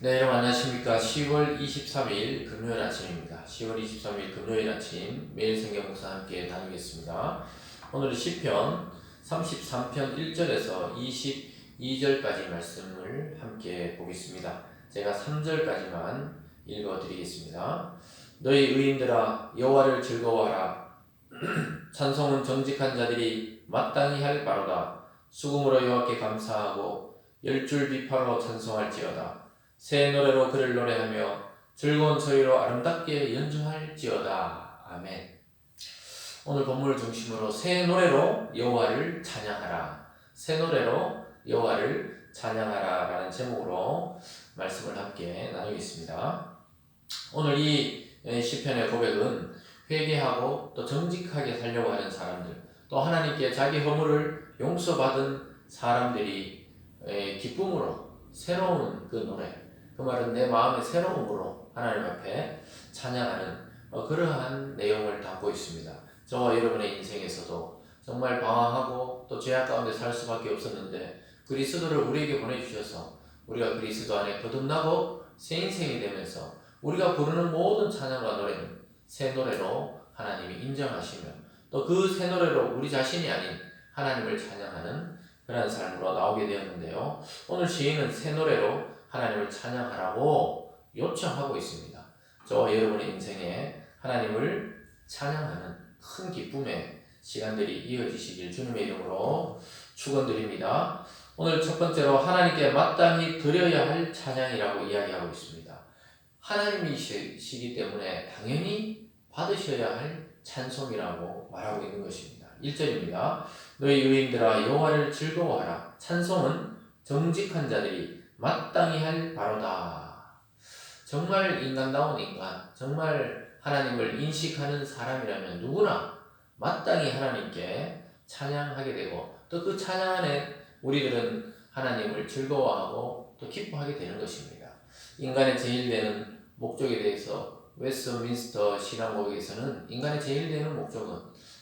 네, 여러분 안녕하십니까. 10월 23일 금요일 아침입니다. 10월 23일 금요일 아침 매일 성경 묵상 함께 나누겠습니다. 오늘은 시편 33편 1절에서 22절까지 말씀을 함께 보겠습니다. 제가 3절까지만 읽어드리겠습니다. 너희 의인들아 여호와를 즐거워하라. 찬송은 정직한 자들이 마땅히 할 바로다. 수금으로 여호와께 감사하고 열줄 비파로 찬송할지어다. 새 노래로 그를 노래하며 즐거운 소리로 아름답게 연주할지어다. 아멘. 오늘 본문을 중심으로 새 노래로 여호와를 찬양하라. 새 노래로 여호와를 찬양하라 라는 제목으로 말씀을 함께 나누겠습니다. 오늘 이 시편의 고백은 회개하고 또 정직하게 살려고 하는 사람들, 또 하나님께 자기 허물을 용서받은 사람들이 기쁨으로 새로운 그 노래, 그 말은 내 마음의 새로움으로 하나님 앞에 찬양하는 그러한 내용을 담고 있습니다. 저와 여러분의 인생에서도 정말 방황하고 또 죄악 가운데 살 수밖에 없었는데 그리스도를 우리에게 보내주셔서 우리가 그리스도 안에 거듭나고 새 인생이 되면서 우리가 부르는 모든 찬양과 노래는 새 노래로 하나님이 인정하시며 또 그 새 노래로 우리 자신이 아닌 하나님을 찬양하는 그런 삶으로 나오게 되었는데요. 오늘 시인은 새 노래로 하나님을 찬양하라고 요청하고 있습니다. 저와 여러분의 인생에 하나님을 찬양하는 큰 기쁨의 시간들이 이어지시길 주님의 이름으로 축원드립니다. 오늘 첫 번째로 하나님께 마땅히 드려야 할 찬양이라고 이야기하고 있습니다. 하나님이시기 때문에 당연히 받으셔야 할 찬송이라고 말하고 있는 것입니다. 1절입니다. 너희 의인들아 여호와를 즐거워하라. 찬송은 정직한 자들이 마땅히 할 바로다. 정말 인간다운 인간, 정말 하나님을 인식하는 사람이라면 누구나 마땅히 하나님께 찬양하게 되고 또 그 찬양 안에 우리들은 하나님을 즐거워하고 또 기뻐하게 되는 것입니다. 인간의 제일 되는 목적에 대해서 웨스트민스터 신앙고백에서는 인간의 제일 되는 목적은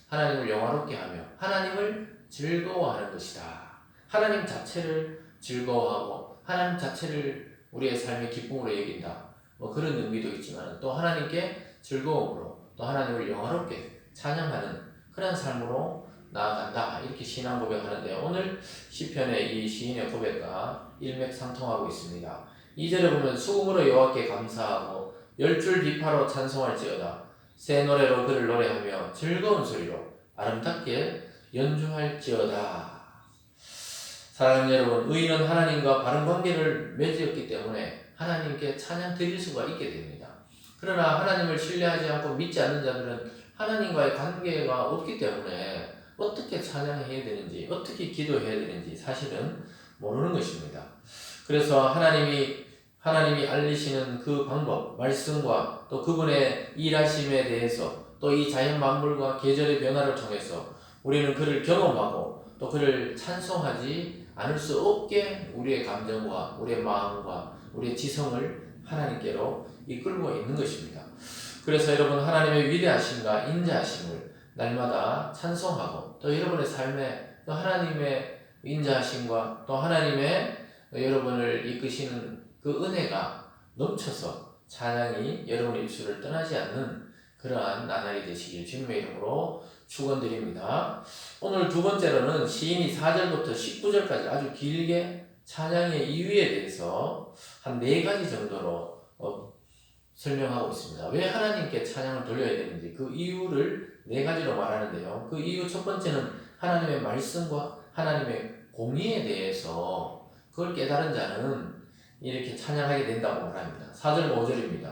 하나님을 영화롭게 하며 하나님을 즐거워하는 것이다. 하나님 자체를 즐거워하고 하나님 자체를 우리의 삶의 기쁨으로 여긴다. 그런 의미도 있지만 또 하나님께 즐거움으로 또 하나님을 영화롭게 찬양하는 그런 삶으로 나아간다. 이렇게 신앙 고백하는데 오늘 시편의 이 시인의 고백과 일맥상통하고 있습니다. 2절에 보면 수금으로 여호와께 감사하고 열줄 비파로 찬송할지어다. 새 노래로 그를 노래하며 즐거운 소리로 아름답게 연주할지어다. 사랑하는 여러분, 의인은 하나님과 바른 관계를 맺었기 때문에 하나님께 찬양 드릴 수가 있게 됩니다. 그러나 하나님을 신뢰하지 않고 믿지 않는 자들은 하나님과의 관계가 없기 때문에 어떻게 찬양해야 되는지, 어떻게 기도해야 되는지 사실은 모르는 것입니다. 그래서 하나님이 알리시는 그 방법, 말씀과 또 그분의 일하심에 대해서 또 이 자연 만물과 계절의 변화를 통해서 우리는 그를 경험하고 또 그를 찬송하지 않을 수 없게 우리의 감정과 우리의 마음과 우리의 지성을 하나님께로 이끌고 있는 것입니다. 그래서 여러분 하나님의 위대하심과 인자하심을 날마다 찬송하고 또 여러분의 삶에 또 하나님의 인자하심과 또 하나님의 여러분을 이끄시는 그 은혜가 넘쳐서 찬양이 여러분의 입술을 떠나지 않는 그러한 나날이 되시길 주님의 이름으로 축원드립니다. 오늘 두 번째로는 시인이 4절부터 19절까지 아주 길게 찬양의 이유에 대해서 한 4가지 정도로 설명하고 있습니다. 왜 하나님께 찬양을 돌려야 되는지 그 이유를 4가지로 말하는데요. 그 이유 첫 번째는 하나님의 말씀과 하나님의 공의에 대해서 그걸 깨달은 자는 이렇게 찬양하게 된다고 말합니다. 4절 5절입니다.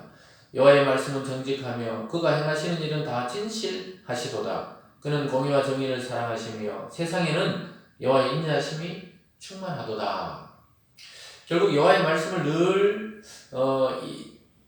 여호와의 말씀은 정직하며 그가 행하시는 일은 다 진실하시도다. 그는 공의와 정의를 사랑하시며 세상에는 여호와의 인자하심이 충만하도다. 결국 여호와의 말씀을 늘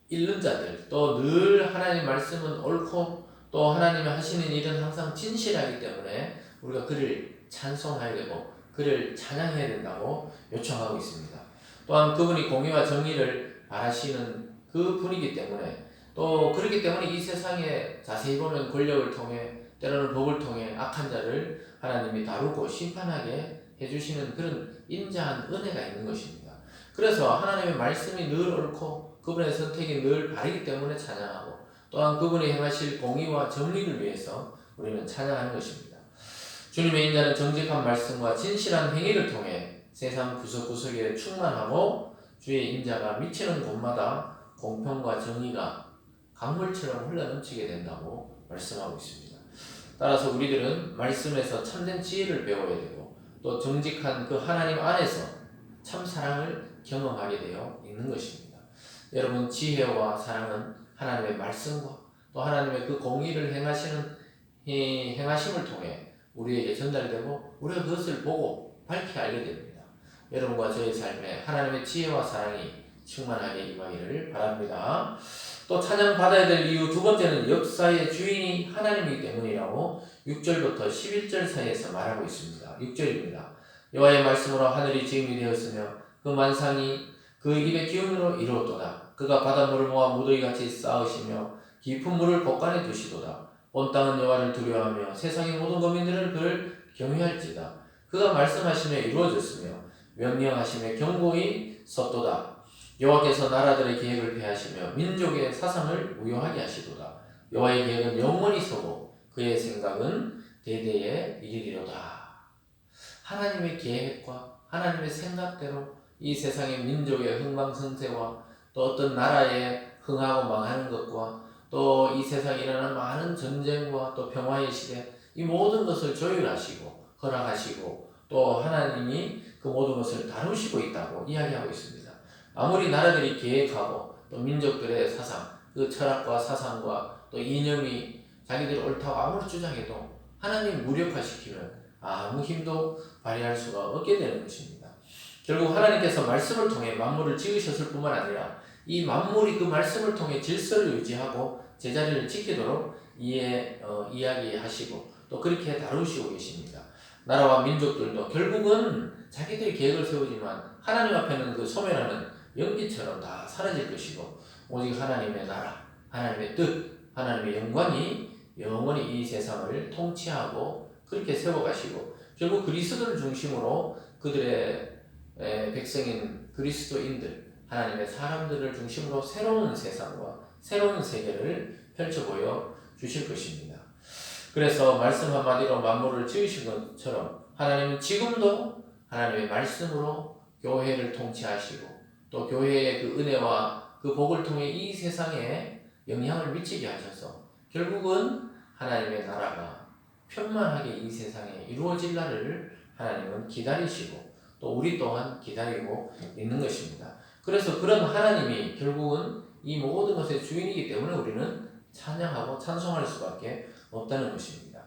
읽는 자들, 또 늘 하나님의 말씀은 옳고 또 하나님이 하시는 일은 항상 진실하기 때문에 우리가 그를 찬송해야 되고 그를 찬양해야 된다고 요청하고 있습니다. 또한 그분이 공의와 정의를 바라시는 그 분이기 때문에 또 그렇기 때문에 이 세상에 자세히 보면 권력을 통해 때로는 법을 통해 악한 자를 하나님이 다루고 심판하게 해주시는 그런 인자한 은혜가 있는 것입니다. 그래서 하나님의 말씀이 늘 옳고 그분의 선택이 늘 바르기 때문에 찬양하고, 또한 그분이 행하실 공의와 정리를 위해서 우리는 찬양하는 것입니다. 주님의 인자는 정직한 말씀과 진실한 행위를 통해 세상 구석구석에 충만하고, 주의 인자가 미치는 곳마다 공평과 정의가 강물처럼 흘러넘치게 된다고 말씀하고 있습니다. 따라서 우리들은 말씀에서 참된 지혜를 배워야 되고, 또 정직한 그 하나님 안에서 참 사랑을 경험하게 되어 있는 것입니다. 여러분, 지혜와 사랑은 하나님의 말씀과 또 하나님의 그 공의를 행하심을 통해 우리에게 전달되고, 우리가 그것을 보고 밝히 알게 됩니다. 여러분과 저의 삶에 하나님의 지혜와 사랑이 충만하게 임하기를 바랍니다. 또 찬양받아야 될 이유 두 번째는 역사의 주인이 하나님이기 때문이라고 6절부터 11절 사이에서 말하고 있습니다. 6절입니다. 여호와의 말씀으로 하늘이 지음이 되었으며 그 만상이 그 입의 기운으로 이루었도다. 그가 바닷물을 모아 무더기같이 쌓으시며 깊은 물을 곳간에 두시도다. 온 땅은 여호와를 두려워하며 세상의 모든 거민들은 그를 경외할지다. 그가 말씀하시며 이루어졌으며 명령하시며 경고히 섰도다. 여호와께서 나라들의 계획을 폐하시며 민족의 사상을 무효하게 하시도다. 여호와의 계획은 영원히 서고 그의 생각은 대대에 이르리로다. 하나님의 계획과 하나님의 생각대로 이 세상의 민족의 흥망성쇠와 또 어떤 나라의 흥하고 망하는 것과 또 이 세상에 일어나는 많은 전쟁과 또 평화의 시대, 이 모든 것을 조율하시고 허락하시고 또 하나님이 그 모든 것을 다루시고 있다고 이야기하고 있습니다. 아무리 나라들이 계획하고 또 민족들의 사상, 그 철학과 사상과 또 이념이 자기들이 옳다고 아무리 주장해도 하나님이 무력화시키면 아무 힘도 발휘할 수가 없게 되는 것입니다. 결국 하나님께서 말씀을 통해 만물을 지으셨을 뿐만 아니라 이 만물이 그 말씀을 통해 질서를 유지하고 제자리를 지키도록 이야기하시고 또 그렇게 다루시고 계십니다. 나라와 민족들도 결국은 자기들이 계획을 세우지만 하나님 앞에는 그 소멸하는 연기처럼 다 사라질 것이고, 오직 하나님의 나라, 하나님의 뜻, 하나님의 영광이 영원히 이 세상을 통치하고 그렇게 세워가시고, 결국 그리스도를 중심으로 그들의 백성인 그리스도인들, 하나님의 사람들을 중심으로 새로운 세상과 새로운 세계를 펼쳐 보여 주실 것입니다. 그래서 말씀 한마디로 만물을 지으신 것처럼 하나님은 지금도 하나님의 말씀으로 교회를 통치하시고 또 교회의 그 은혜와 그 복을 통해 이 세상에 영향을 미치게 하셔서 결국은 하나님의 나라가 편만하게 이 세상에 이루어질 날을 하나님은 기다리시고 또 우리 또한 기다리고 있는 것입니다. 그래서 그런 하나님이 결국은 이 모든 것의 주인이기 때문에 우리는 찬양하고 찬송할 수밖에 없다는 것입니다.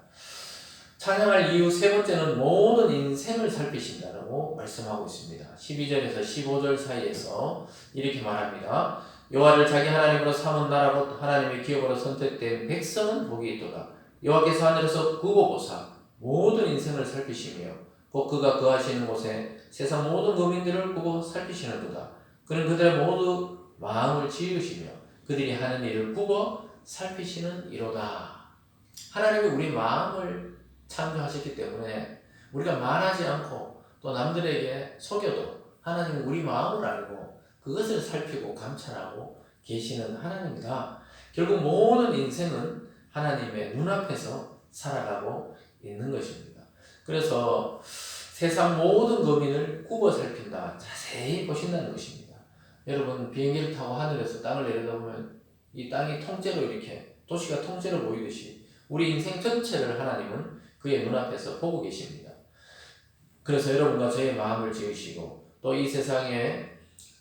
찬양할 이유 세 번째는 모든 인생을 살피신다고 말씀하고 있습니다. 12절에서 15절 사이에서 이렇게 말합니다. 여호와를 자기 하나님으로 삼은 나라고 하나님의 기업으로 선택된 백성은 복이 있도다. 여호와께서 하늘에서 두고 보사 모든 인생을 살피시며 곧 그가 거하시는 곳에 세상 모든 거민들을 보고 살피시는도다. 그는 그들의 모두 마음을 지으시며 그들이 하는 일을 보고 살피시는 이로다. 하나님이 우리 마음을 창조하셨기 때문에 우리가 말하지 않고 또 남들에게 속여도 하나님은 우리 마음을 알고 그것을 살피고 감찰하고 계시는 하나님이다. 결국 모든 인생은 하나님의 눈앞에서 살아가고 있는 것입니다. 그래서 세상 모든 거민을 굽어 살핀다. 자세히 보신다는 것입니다. 여러분, 비행기를 타고 하늘에서 땅을 내려다보면 이 땅이 통째로 이렇게 도시가 통째로 보이듯이 우리 인생 전체를 하나님은 그의 눈앞에서 보고 계십니다. 그래서 여러분과 저의 마음을 지으시고 또 이 세상에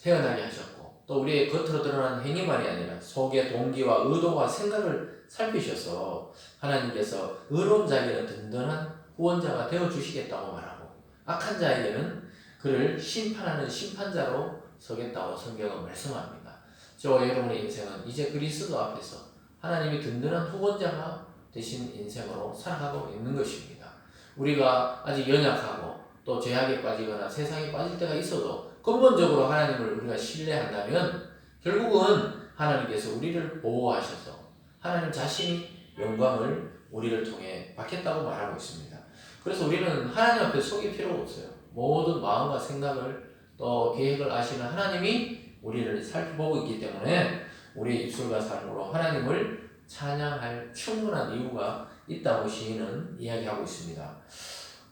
태어나게 하셨고 또 우리의 겉으로 드러난 행위만이 아니라 속의 동기와 의도와 생각을 살피셔서 하나님께서 의로운 자에게는 든든한 후원자가 되어주시겠다고 말하고 악한 자에게는 그를 심판하는 심판자로 서겠다고 성경은 말씀합니다. 저와 여러분의 인생은 이제 그리스도 앞에서 하나님이 든든한 후원자가 되신 인생으로 살아가고 있는 것입니다. 우리가 아직 연약하고 또 죄악에 빠지거나 세상에 빠질 때가 있어도 근본적으로 하나님을 우리가 신뢰한다면 결국은 하나님께서 우리를 보호하셔서 하나님 자신이 영광을 우리를 통해 받겠다고 말하고 있습니다. 그래서 우리는 하나님 앞에 속일 필요가 없어요. 모든 마음과 생각을 또 계획을 아시는 하나님이 우리를 살펴보고 있기 때문에 우리의 입술과 삶으로 하나님을 찬양할 충분한 이유가 있다고 시인은 이야기하고 있습니다.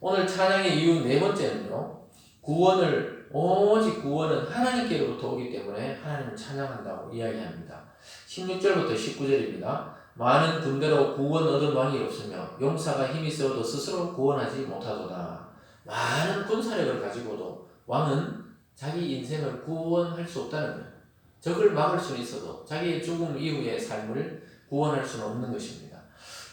오늘 찬양의 이유 네 번째는요. 오직 구원은 하나님께로부터 오기 때문에 하나님을 찬양한다고 이야기합니다. 16절부터 19절입니다. 많은 군대로 구원 얻은 왕이 없으며 용사가 힘이 세워도 스스로 구원하지 못하도다. 많은 군사력을 가지고도 왕은 자기 인생을 구원할 수 없다는 거예요. 적을 막을 수는 있어도 자기의 죽음 이후의 삶을 구원할 수는 없는 것입니다.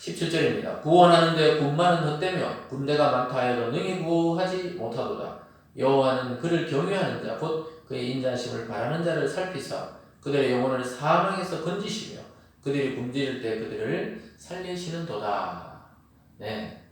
17절입니다. 구원하는데 군마는 헛되며 군대가 많다 하여도 능히 구하지 못하도다. 여호와는 그를 경외하는 자 곧 그의 인자하심을 바라는 자를 살피사 그들의 영혼을 사망에서 건지시며 그들이 굶주릴 때 그들을 살리시는도다. 네.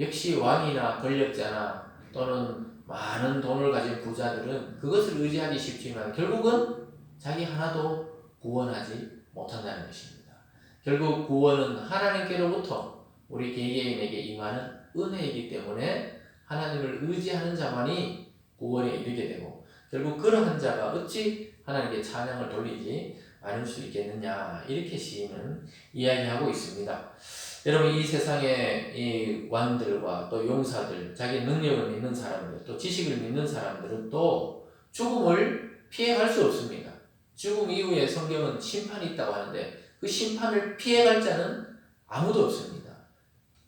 역시 왕이나 권력자나 또는 많은 돈을 가진 부자들은 그것을 의지하기 쉽지만 결국은 자기 하나도 구원하지 못한다는 것입니다. 결국 구원은 하나님께로부터 우리 개개인에게 임하는 은혜이기 때문에 하나님을 의지하는 자만이 구원에 이르게 되고 결국 그러한 자가 어찌 하나님께 찬양을 돌리지 않을 수 있겠느냐 이렇게 시인은 이야기하고 있습니다. 여러분 이 세상의 이 왕들과 또 용사들 자기 능력을 믿는 사람들 또 지식을 믿는 사람들은 또 죽음을 피해갈 수 없습니다. 죽음 이후에 성경은 심판이 있다고 하는데 그 심판을 피해갈 자는 아무도 없습니다.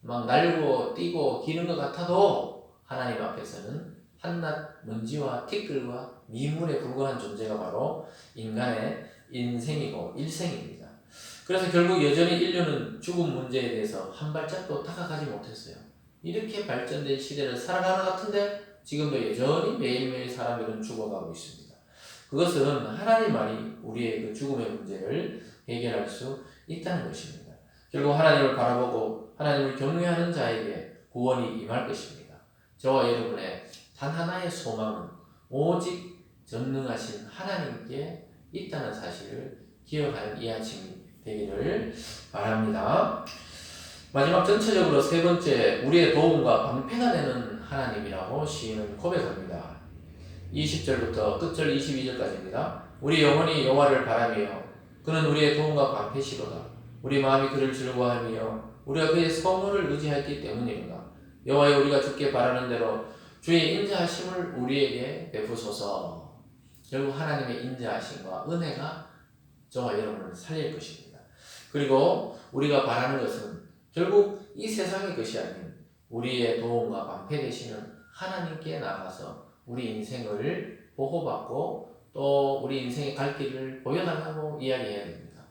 막 날고 뛰고 기는 것 같아도 하나님 앞에서는 한낱 먼지와 티끌과 미물에 불과한 존재가 바로 인간의 인생이고 일생입니다. 그래서 결국 여전히 인류는 죽음 문제에 대해서 한 발짝도 다가가지 못했어요. 이렇게 발전된 시대를 살아가는 것 같은데 지금도 여전히 매일매일 사람들은 죽어가고 있습니다. 그것은 하나님만이 우리의 그 죽음의 문제를 해결할 수 있다는 것입니다. 결국 하나님을 바라보고 하나님을 경외하는 자에게 구원이 임할 것입니다. 저와 여러분의 단 하나의 소망은 오직 전능하신 하나님께 있다는 사실을 기억하는 이 아침이 되기를 바랍니다. 마지막 전체적으로 세 번째, 우리의 도움과 방패가 되는 하나님이라고 시인은 고백합니다. 20절부터 끝절 22절까지입니다. 우리 영혼이 여호와를 바라며 그는 우리의 도움과 방패시로다. 우리 마음이 그를 즐거워하며 우리가 그의 성원을 의지하였기 때문이로다. 여호와여 우리가 주께 바라는 대로 주의 인자하심을 우리에게 베푸소서. 결국 하나님의 인자하심과 은혜가 저와 여러분을 살릴 것입니다. 그리고 우리가 바라는 것은 결국 이 세상의 것이 아닌 우리의 도움과 방패 되시는 하나님께 나가서 우리 인생을 보호받고 또 우리 인생의 갈 길을 보여달라고 이야기해야 됩니다.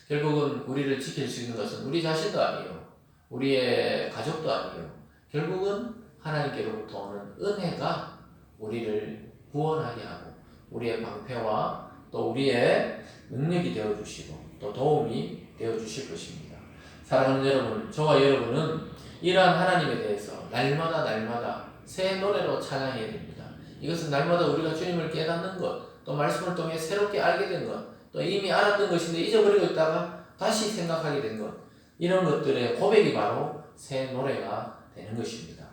결국은 우리를 지킬 수 있는 것은 우리 자신도 아니에요. 우리의 가족도 아니에요. 결국은 하나님께로부터 오는 은혜가 우리를 구원하게 하고 우리의 방패와 또 우리의 능력이 되어주시고 또 도움이 되어주실 것입니다. 사랑하는 여러분, 저와 여러분은 이러한 하나님에 대해서 날마다 새 노래로 찬양해야 됩니다. 이것은 날마다 우리가 주님을 깨닫는 것, 또 말씀을 통해 새롭게 알게 된 것, 또 이미 알았던 것인데 잊어버리고 있다가 다시 생각하게 된 것, 이런 것들의 고백이 바로 새 노래가 되는 것입니다.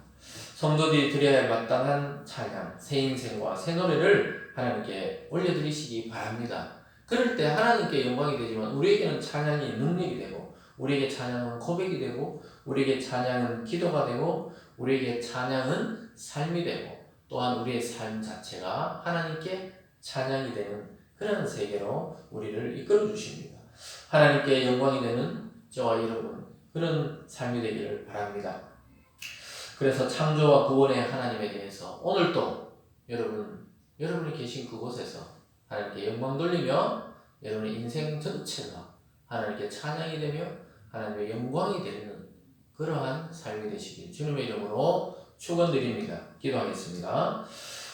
성도들이 드려야 할 마땅한 찬양, 새 인생과 새 노래를 하나님께 올려드리시기 바랍니다. 그럴 때 하나님께 영광이 되지만 우리에게는 찬양이 능력이 되고 우리에게 찬양은 고백이 되고 우리에게 찬양은 기도가 되고 우리에게 찬양은 삶이 되고 또한 우리의 삶 자체가 하나님께 찬양이 되는 그런 세계로 우리를 이끌어 주십니다. 하나님께 영광이 되는 저와 여러분 그런 삶이 되기를 바랍니다. 그래서 창조와 구원의 하나님에 대해서 오늘도 여러분이 계신 그곳에서 하나님께 영광 돌리며 여러분의 인생 전체가 하나님께 찬양이 되며 하나님의 영광이 되는 그러한 삶이 되시길 주님의 이름으로 축원드립니다. 기도하겠습니다.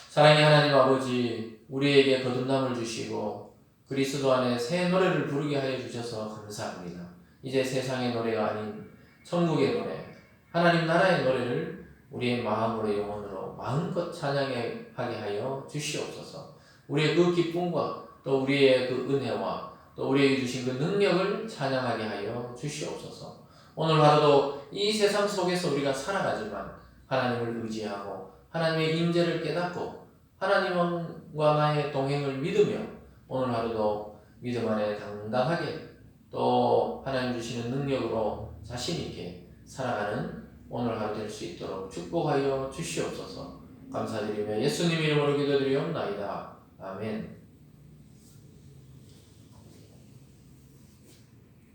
사랑의 하나님 아버지, 우리에게 거듭남을 주시고 그리스도 안에 새 노래를 부르게 하여 주셔서 감사합니다. 이제 세상의 노래가 아닌 천국의 노래, 하나님 나라의 노래를 우리의 마음으로 영혼으로 마음껏 찬양하게 하여 주시옵소서. 우리의 그 기쁨과 또 우리의 그 은혜와 또 우리에게 주신 그 능력을 찬양하게 하여 주시옵소서. 오늘 하루도 이 세상 속에서 우리가 살아가지만 하나님을 의지하고 하나님의 임재를 깨닫고 하나님과 나의 동행을 믿으며 오늘 하루도 믿음 안에 당당하게 또 하나님 주시는 능력으로 자신 있게 살아가는 오늘 하루 될 수 있도록 축복하여 주시옵소서. 감사드리며 예수님 이름으로 기도드리옵나이다. 아멘.